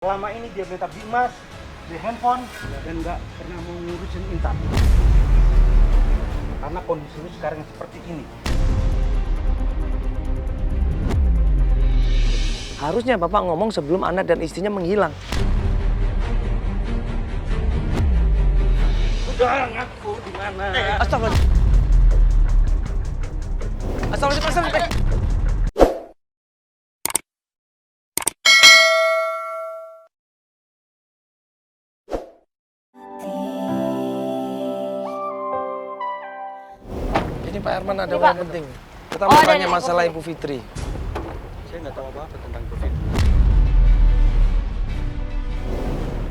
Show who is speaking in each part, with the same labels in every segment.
Speaker 1: Selama ini dia minta bimas, beli handphone, dan nggak pernah mau ngurusin Intan. Karena kondisi lu sekarang seperti ini.
Speaker 2: Harusnya Bapak ngomong sebelum anak dan istrinya menghilang.
Speaker 1: Udah ngaku di mana?
Speaker 2: Astagfirullah. Astagfirullah. Ini Pak Herman ada yang penting. Kita mau tanya masalah Ibu Fitri.
Speaker 1: Saya nggak tahu apa-apa tentang Bu Fitri.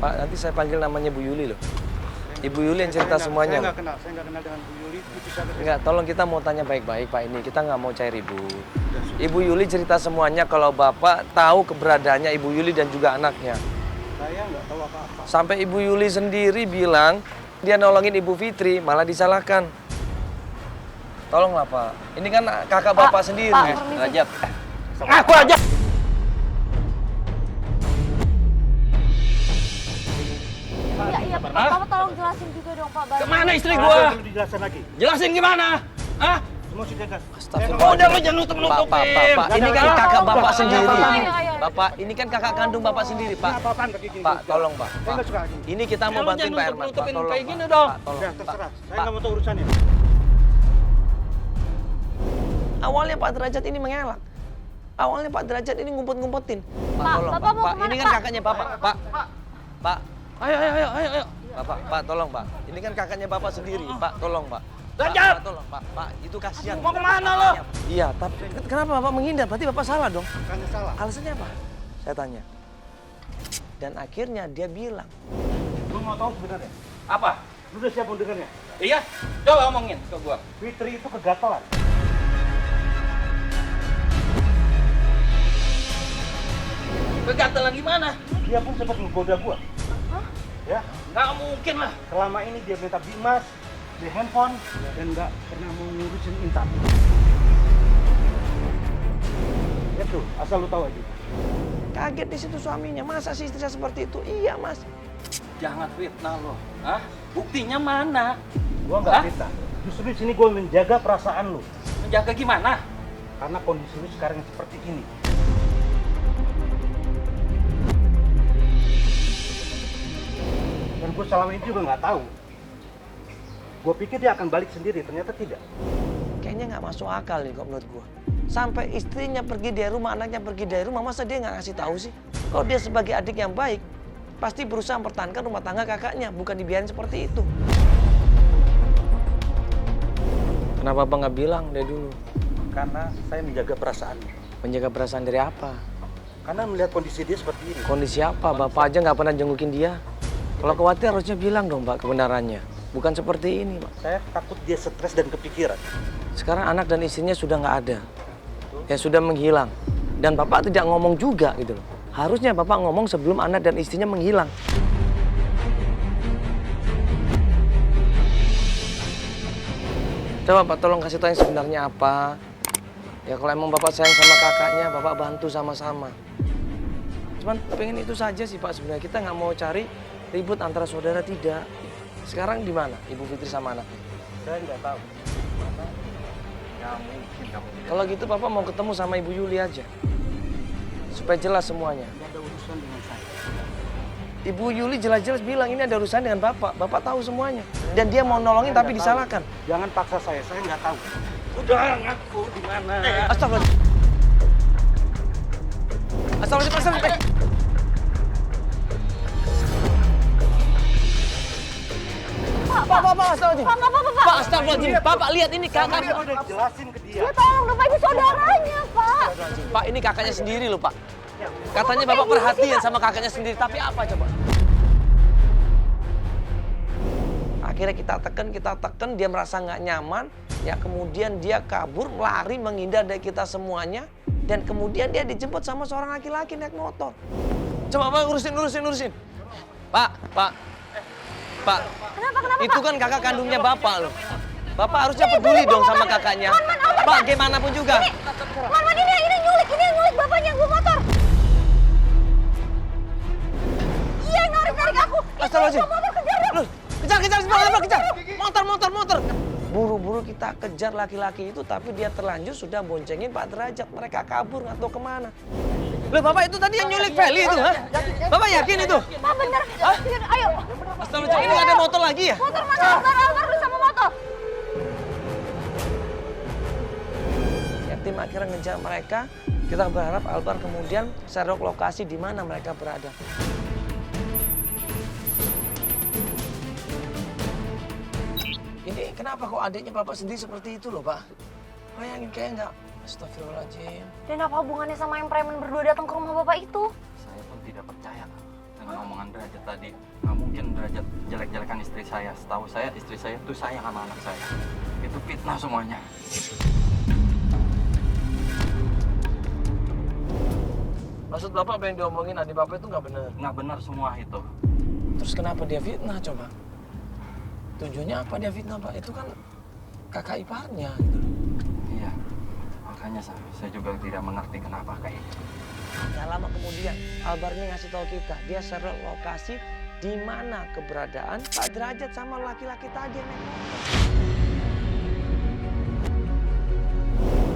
Speaker 2: Pak, nanti saya panggil namanya Bu Yuli loh. Ibu Yuli yang cerita semuanya.
Speaker 1: Saya nggak kenal dengan Bu Yuli. Itu siapa?
Speaker 2: Enggak, tolong kita mau tanya baik-baik Pak ini. Kita nggak mau cari ribut. Ibu Yuli cerita semuanya kalau Bapak tahu keberadaannya Ibu Yuli dan juga anaknya.
Speaker 1: Saya nggak tahu apa-apa.
Speaker 2: Sampai Ibu Yuli sendiri bilang dia nolongin Ibu Fitri, malah disalahkan. Tolonglah Pak, ini kan kakak Bapak sendiri. Rajab,
Speaker 1: Ngaku aja!
Speaker 3: Iya, Bapak tolong jelasin juga dong Pak.
Speaker 4: Kemana istri gua?
Speaker 1: Perlu dijelasin lagi.
Speaker 4: Jelasin gimana? Hah?
Speaker 1: Semua sudah jelas.
Speaker 2: Astagfirullah.
Speaker 4: Udah lu jangan nutup-nutupin.
Speaker 2: Pak, ini kan kakak Bapak sendiri.
Speaker 3: Ayo.
Speaker 2: Bapak, ini kan kakak kandung Bapak sendiri, Pak.
Speaker 1: Apa-apaan kayak gini?
Speaker 2: Pak, tolong Pak.
Speaker 1: Saya nggak suka gini.
Speaker 2: Ini kita mau
Speaker 4: Lu
Speaker 2: bantuin
Speaker 4: jangan
Speaker 2: Pak Herman. Pak,
Speaker 4: nutup-nutupin
Speaker 2: tolong
Speaker 4: kayak
Speaker 2: Pak.
Speaker 4: gini dong.
Speaker 2: Pak, tolong.
Speaker 1: Udah,
Speaker 2: Pak.
Speaker 1: terserah. Saya
Speaker 2: Pak.
Speaker 1: nggak mau tahu urusannya.
Speaker 2: Awalnya Pak Derajat ini mengelak. Awalnya Pak Derajat ini ngumpet-ngumpetin. Pak,
Speaker 3: Pak,
Speaker 2: tolong
Speaker 3: Bapak mau
Speaker 2: Pak.
Speaker 3: kemana,
Speaker 2: Ini kan
Speaker 3: Pak?
Speaker 2: kakaknya Bapak. Pak.
Speaker 4: Ayo.
Speaker 2: Pak, tolong Pak. Ini kan kakaknya Bapak sendiri. Pak, tolong Pak.
Speaker 4: Derajat!
Speaker 2: Pak, tolong Pak. Itu kasihan.
Speaker 4: Mau kemana lo?
Speaker 2: Iya, tapi kenapa Bapak menghindar? Berarti Bapak salah dong.
Speaker 1: Bukannya salah.
Speaker 2: Alasannya apa? Saya tanya. Dan akhirnya dia bilang,
Speaker 1: Lu mau tahu sebenarnya?
Speaker 4: Apa?
Speaker 1: Lu udah siap mau dengarnya?
Speaker 4: Iya? Coba omongin ke gua.
Speaker 1: Fitri itu kegatalan.
Speaker 4: Kegatelan gimana?
Speaker 1: Dia pun sempat menggoda gua. Ya,
Speaker 4: Nggak mungkin lah.
Speaker 1: selama ini dia minta bimas, beli handphone, dan nggak pernah mau ngurusin Intan. Itu, asal lu tahu aja.
Speaker 2: kaget di situ suaminya. Masa sih istrinya seperti itu? Iya, Mas.
Speaker 4: Jangan fitnah lo. Hah? Buktinya mana?
Speaker 1: Gua
Speaker 4: Hah?
Speaker 1: nggak fitnah. Justru di sini gua menjaga perasaan lu.
Speaker 4: Menjaga gimana?
Speaker 1: Karena kondisi lu sekarang seperti ini. Dan gue selama ini juga nggak tahu. Gue pikir dia akan balik sendiri, ternyata tidak.
Speaker 2: Kayaknya nggak masuk akal nih kok menurut gua. Sampai istrinya pergi dari rumah, anaknya pergi dari rumah, masa dia nggak ngasih tahu sih? Kalau dia sebagai adik yang baik, pasti berusaha mempertahankan rumah tangga kakaknya, bukan dibiarin seperti itu. Kenapa Bapak nggak bilang dari dulu?
Speaker 1: Karena saya menjaga perasaan.
Speaker 2: Menjaga perasaan dari apa?
Speaker 1: Karena melihat kondisi dia seperti ini.
Speaker 2: Kondisi apa? Bapak aja nggak pernah jengukin dia. Kalau khawatir harusnya bilang dong Pak kebenarannya. Bukan seperti ini Pak.
Speaker 1: Saya takut dia stres dan kepikiran.
Speaker 2: Sekarang anak dan istrinya sudah nggak ada. Ya sudah menghilang. Dan Bapak tidak ngomong juga gitu loh. Harusnya Bapak ngomong sebelum anak dan istrinya menghilang. Coba Pak tolong kasih tahu yang sebenarnya apa. Ya kalau emang Bapak sayang sama kakaknya, Bapak bantu sama-sama. Cuman pengen itu saja sih Pak sebenarnya. Kita nggak mau cari ribut antara saudara, tidak. Sekarang di mana Ibu Fitri sama anaknya?
Speaker 1: Saya nggak tahu. Karena nggak mungkin kamu tidak.
Speaker 2: Kalau gitu Bapak mau ketemu sama Ibu Yuli aja. Supaya jelas semuanya.
Speaker 1: Nggak ada urusan dengan saya.
Speaker 2: Ibu Yuli jelas-jelas bilang ini ada urusan dengan Bapak. Bapak tahu semuanya. Dan dia mau nolongin
Speaker 1: Saya
Speaker 2: tapi
Speaker 1: nggak
Speaker 2: disalahkan.
Speaker 1: tahu. Jangan paksa saya nggak tahu.
Speaker 4: Udah ngaku di mana?
Speaker 2: Astagfirullah. Astagfirullah. Pak, astagfirullahaladzim.
Speaker 3: Pak, nggak apa-apa Pak.
Speaker 2: Pak, astagfirullahaladzim. Bapak lihat ini
Speaker 1: Sama
Speaker 2: kakak.
Speaker 1: dia udah jelasin ke dia.
Speaker 3: Ya tolong dong Pak, ini saudaranya Pak.
Speaker 2: Pak, ini kakaknya sendiri loh Pak. Katanya Bapak perhatian sama kakaknya sendiri. Tapi apa coba? Akhirnya kita tekan, dia merasa nggak nyaman. Ya kemudian dia kabur, lari, menghindar dari kita semuanya. Dan kemudian dia dijemput sama seorang laki-laki naik motor. Coba Pak, urusin. Pak.
Speaker 3: Kenapa
Speaker 2: Itu kan kakak kandungnya Bapak loh. Bapak harusnya peduli dong sama kakaknya. Pak, gimana pun juga.
Speaker 3: Man, ini yang nyulik bapaknya yang bawa motor.
Speaker 2: Astagfirullahaladzim. Loh, kejar, semangat, kejar. Motor. Buru-buru kita kejar laki-laki itu, tapi dia terlanjur sudah boncengin Pak Derajat. Mereka kabur, nggak tahu kemana. Loh, Bapak itu tadi yang nyulik Feli itu, ha? Bapak yakin itu?
Speaker 3: Pak bener. Ayo.
Speaker 2: Astagfirullah, ini nggak ada motor lagi ya?
Speaker 3: Motor mana? Albar lu sama motor.
Speaker 2: Ya, tim akhirnya ngejar mereka. Kita berharap Albar kemudian serok lokasi di mana mereka berada. Ini kenapa kok adiknya Bapak sendiri seperti itu loh, Pak? Bayangin kayak nggak? Astagfirullahaladzim.
Speaker 3: Dan apa hubungannya sama yang preman berdua datang ke rumah Bapak itu?
Speaker 4: Saya pun tidak percaya dengan omongan Derajat tadi. Nggak mungkin Derajat jelek-jelekan istri saya. Setahu saya istri saya itu sayang sama anak saya. Itu fitnah semuanya.
Speaker 2: Maksud Bapak apa yang diomongin adik Bapak itu nggak benar?
Speaker 4: Nggak benar semua itu.
Speaker 2: Terus kenapa dia fitnah coba? Tujuannya apa dia fitnah, Pak? Itu kan kakak iparnya gitu loh.
Speaker 4: Iya, makanya saya juga tidak mengerti kenapa kayak gitu.
Speaker 2: Gak lama kemudian Albar ini ngasih tahu kita, dia share lokasi di mana keberadaan Pak Derajat sama laki-laki tadi yang naik motor.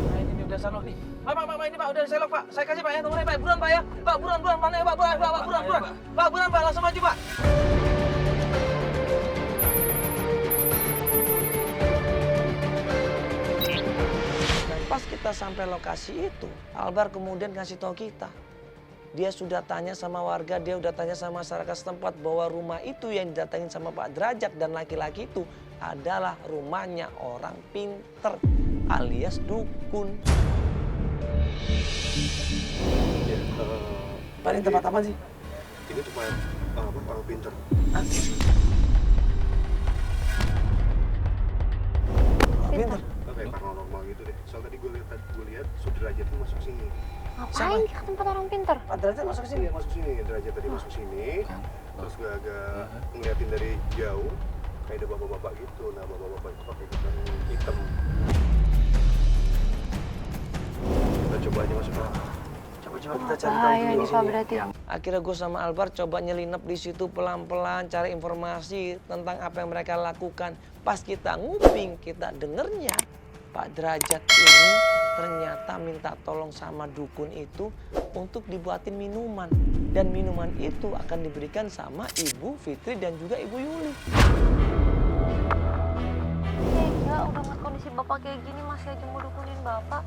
Speaker 2: Nah ini udah salok nih. Pak, ini Pak udah diselok Pak. Saya kasih Pak ya nomornya Pak. Buruan Pak ya. Pak buruan mana ya Pak? Buruan. Pak buruan Pak, langsung maju Pak. Pas kita sampai lokasi itu, Albar kemudian ngasih tahu kita. Dia sudah tanya sama warga, dia udah tanya sama masyarakat setempat bahwa rumah itu yang didatangin sama Pak Derajat dan laki-laki itu adalah rumahnya orang pinter alias dukun.
Speaker 5: Ya,
Speaker 2: Pak, ini tempat apa sih?
Speaker 5: ini tempat orang pinter.
Speaker 2: Orang pinter?
Speaker 5: Kayak paranormal gitu deh. Soalnya tadi gue lihat Derajat tuh masuk sini.
Speaker 3: Ngapain ke tempat orang pinter?
Speaker 2: Pak Derajat masuk ke sini?
Speaker 5: Iya masuk sini. Derajat tadi masuk sini. Terus gue agak ngeliatin dari jauh. Kayak ada bapak-bapak gitu. Nah bapak-bapak itu pakai kacang hitam. Kita coba aja masuk ke
Speaker 2: Coba kita cari tahu
Speaker 3: Bahaya
Speaker 2: dulu
Speaker 3: nih Pak berarti.
Speaker 2: Akhirnya gue sama Albar coba nyelinap di situ pelan-pelan cari informasi tentang apa yang mereka lakukan. Pas kita nguping, kita dengernya Pak Derajat ini ternyata minta tolong sama dukun itu untuk dibuatin minuman. Dan minuman itu akan diberikan sama Ibu Fitri dan juga Ibu Yuli.
Speaker 3: Tega, udah ngeliat kondisi Bapak kayak gini masih aja mau dukunin Bapak.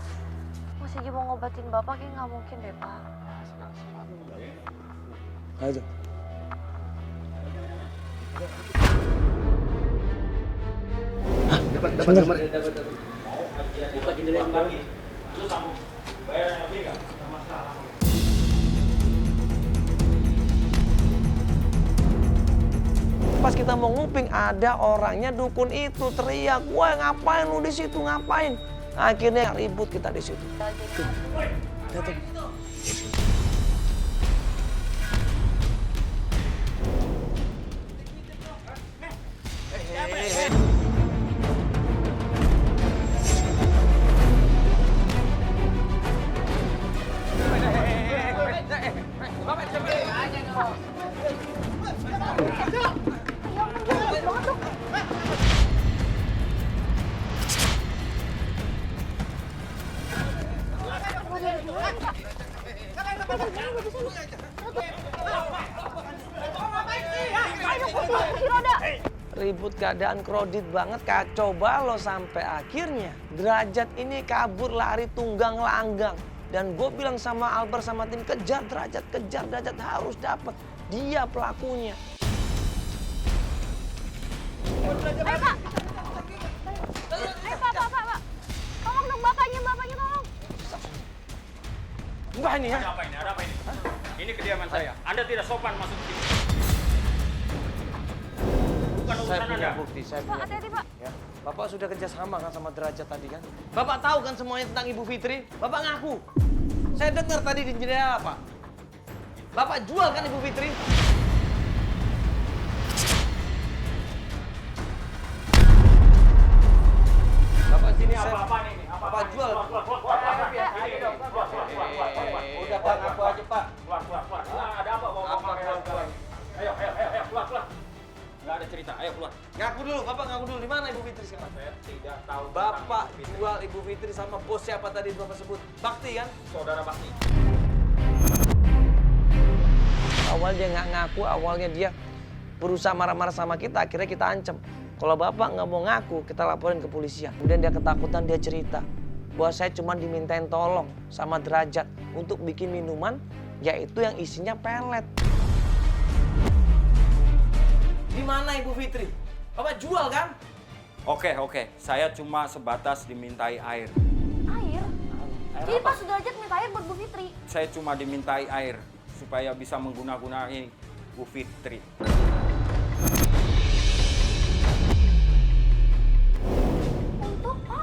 Speaker 3: Masih aja mau ngobatin Bapak, kayak nggak mungkin deh Pak.
Speaker 2: Ayo.
Speaker 5: dapat gambar.
Speaker 2: Pas kita mau nguping ada orangnya dukun itu teriak, "Wah, ngapain lu di situ? Ngapain?" Akhirnya ribut kita di situ. Lihat tuh. Ribut keadaan kredit banget, kacau balau sampai akhirnya Derajat ini kabur lari tunggang langgang. Dan gue bilang sama Albar sama tim, kejar Derajat harus dapat, dia pelakunya.
Speaker 3: Ayo Pak! Ayo Pak! Tolong dong bapaknya tolong!
Speaker 2: Mbah ini ya?
Speaker 6: Ada apa ini? Ini kediaman saya. Anda tidak sopan masuk sini. Bukan
Speaker 2: Saya
Speaker 6: urusan
Speaker 2: punya
Speaker 6: Anda.
Speaker 2: bukti, saya
Speaker 3: Pak,
Speaker 2: punya
Speaker 3: hati-hati
Speaker 2: bukti.
Speaker 3: Pak!
Speaker 2: Ya. Bapak sudah kerjasama kan sama Derajat tadi kan? Bapak tahu kan semuanya tentang Ibu Fitri? Bapak ngaku. Saya dengar tadi di jendela Pak. Bapak jual kan Ibu Fitri? Bapak sini
Speaker 6: Apa-apa ini?
Speaker 2: Bapak jual.
Speaker 6: Udah Pak, ngaku aja Pak. Keluar. Ada apa bawa
Speaker 2: Keluar.
Speaker 6: Ayo, keluar. cerita. Ayo keluar.
Speaker 2: Ngaku dulu, Bapak ngaku dulu. Di mana Ibu Fitri sekarang?
Speaker 6: Saya tidak tahu.
Speaker 2: Bapak jual Ibu Fitri sama bos siapa tadi Bapak sebut? Bakti kan?
Speaker 6: Saudara Bakti.
Speaker 2: Awal dia nggak ngaku, awalnya dia berusaha marah-marah sama kita, akhirnya kita ancam. Kalau Bapak nggak mau ngaku, kita laporin ke polisi. Kemudian dia ketakutan, dia cerita bahwa saya cuma dimintain tolong sama Derajat untuk bikin minuman, yaitu yang isinya pelet. Di mana Ibu Fitri? Bapak jual kan?
Speaker 6: Oke. Saya cuma sebatas dimintai air.
Speaker 3: Air? Jadi Pak Sudrajat minta air buat Bu Fitri.
Speaker 6: Saya cuma dimintai air supaya bisa menggunakan Bu Fitri.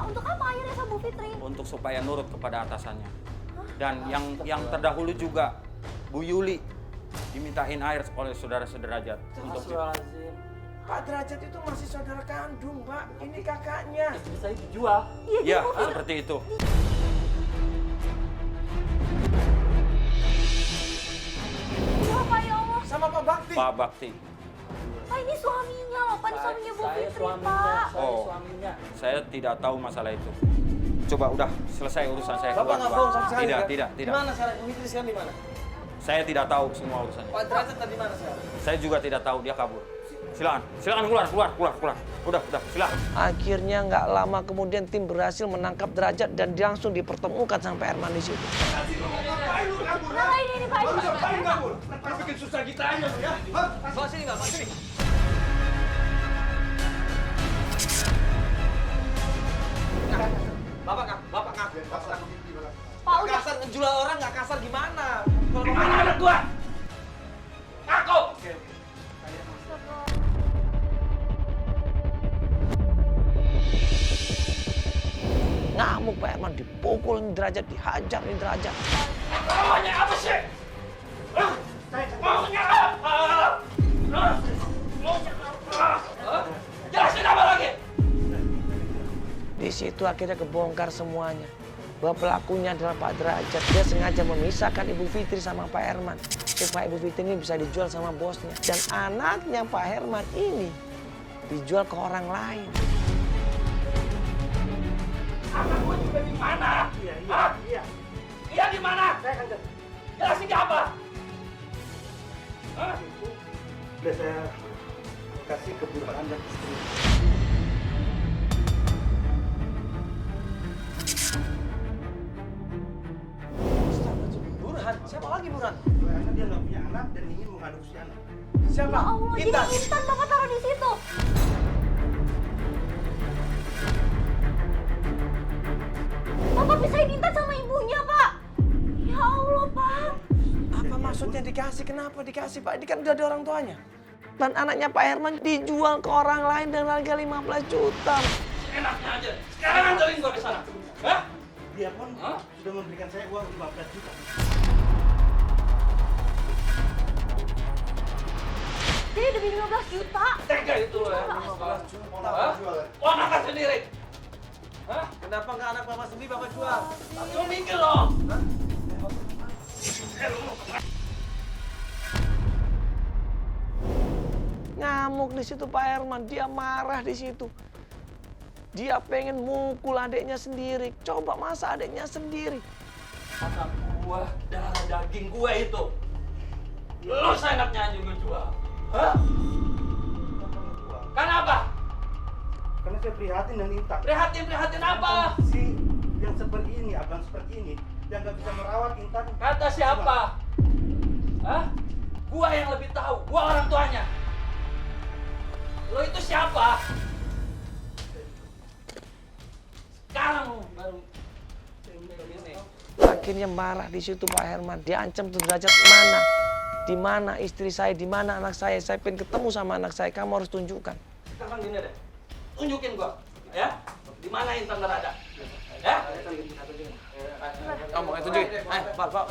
Speaker 3: Untuk apa airnya sama Bu Fitri?
Speaker 6: Untuk supaya nurut kepada atasannya. Dan yang terdahulu juga Bu Yuli dimintain air oleh saudara sederajat untuk
Speaker 2: Pak Derajat itu masih saudara kandung, Pak. Ini kakaknya.
Speaker 7: Istri saya dijual.
Speaker 6: ya seperti itu.
Speaker 3: Ya Pak, ya Allah.
Speaker 2: Sama Pak Bakti.
Speaker 6: Pak Bakti.
Speaker 3: Pak, ini suaminya loh, Pak. Ini suaminya Bu
Speaker 7: Saya
Speaker 3: Fitri,
Speaker 7: suaminya.
Speaker 3: Pak.
Speaker 7: Saya
Speaker 6: Oh.
Speaker 7: suaminya.
Speaker 6: Saya tidak tahu masalah itu. Coba udah selesai urusan saya.
Speaker 2: Bapak nggak bohong sama sekali
Speaker 6: Tidak,
Speaker 2: kan?
Speaker 6: tidak.
Speaker 2: Di mana sekarang? Ibu Fitri sekarang di mana?
Speaker 6: Saya tidak tahu semua urusannya.
Speaker 2: Pak Derajat tadi mana sekarang?
Speaker 6: Saya juga tidak tahu, dia kabur. Silakan keluar. Udah, silakan.
Speaker 2: Akhirnya nggak lama kemudian tim berhasil menangkap Derajat dan dia langsung dipertemukan sama Pak Herman di situ.
Speaker 3: Nah, ini Pak.
Speaker 1: bikin susah kita aja ya.
Speaker 2: Bawa sini, Bapak, sini. Bapak ngaku.
Speaker 3: Pak, udah.
Speaker 2: Kasar ngejual orang nggak kasar gimana? Kalau
Speaker 6: Mana anak gua? Ngaku.
Speaker 2: ngamuk Pak Herman, dipukul nih Derajat, dihajar nih Derajat.
Speaker 6: Namanya apa sih? Maunya apa? Jelasin apa lagi?
Speaker 2: Di situ akhirnya kebongkar semuanya. Bahwa pelakunya adalah Pak Derajat. Dia sengaja memisahkan Ibu Fitri sama Pak Herman. Supaya Ibu Fitri ini bisa dijual sama bosnya. Dan anaknya Pak Herman ini dijual ke orang lain.
Speaker 6: Anak gua juga di mana?
Speaker 1: Iya.
Speaker 6: Dia di mana?
Speaker 1: Saya akan
Speaker 6: Jelasin dia apa? Hah?
Speaker 1: udah saya kasih ke Burhan dan istri.
Speaker 2: Burhan? Siapa lagi Burhan?
Speaker 1: Karena dia nggak punya anak dan ingin mengadopsi anak.
Speaker 2: Siapa?
Speaker 3: Ya Allah, jadi
Speaker 2: Intan.
Speaker 3: Intan Bapak taruh di situ. Bapak pisahin Intan sama ibunya, Pak. Ya Allah, Pak.
Speaker 2: Apa maksudnya dikasih? Kenapa dikasih Pak? Ini kan udah ada orang tuanya. Dan anaknya Pak Herman dijual ke orang lain dengan harga 15 juta.
Speaker 6: Enaknya aja. Sekarang anterin gua ke sana. Hah?
Speaker 1: Dia pun sudah memberikan saya uang 15 juta.
Speaker 3: Jadi demi 15 juta.
Speaker 6: Tega itu loh ya.
Speaker 2: 15 juta.
Speaker 6: Hah? Uang anak sendiri. Hah?
Speaker 2: Kenapa nggak anak Bapak sendiri Bapak jual?
Speaker 6: Lu mikir dong.
Speaker 2: Ngamuk di situ Pak Herman, dia marah di situ. Dia pengen mukul adiknya sendiri. Coba masa adiknya sendiri.
Speaker 6: Anak gua, darah daging gua itu. Lu seenaknya aja lu jual. Hah? Kenapa?
Speaker 1: Karena saya prihatin dan Intan.
Speaker 6: Prihatin apa?
Speaker 1: Si yang seperti ini, abang seperti ini, yang nggak bisa merawat Intan.
Speaker 6: Kata siapa? Hah? Gua yang lebih tahu. Gua orang tuanya. Lo itu siapa? Sekarang lo baru ini.
Speaker 2: Akhirnya marah di situ Pak Herman. Dia ancam tuh Derajat, mana? Di mana istri saya? Di mana anak saya? Saya pengen ketemu sama anak saya. Kamu harus tunjukkan.
Speaker 6: Sekarang gini deh. Tunjukin gua, ya. Di mana Intan berada? Ya?
Speaker 2: Kamu tunjukin. Ayo, Pak.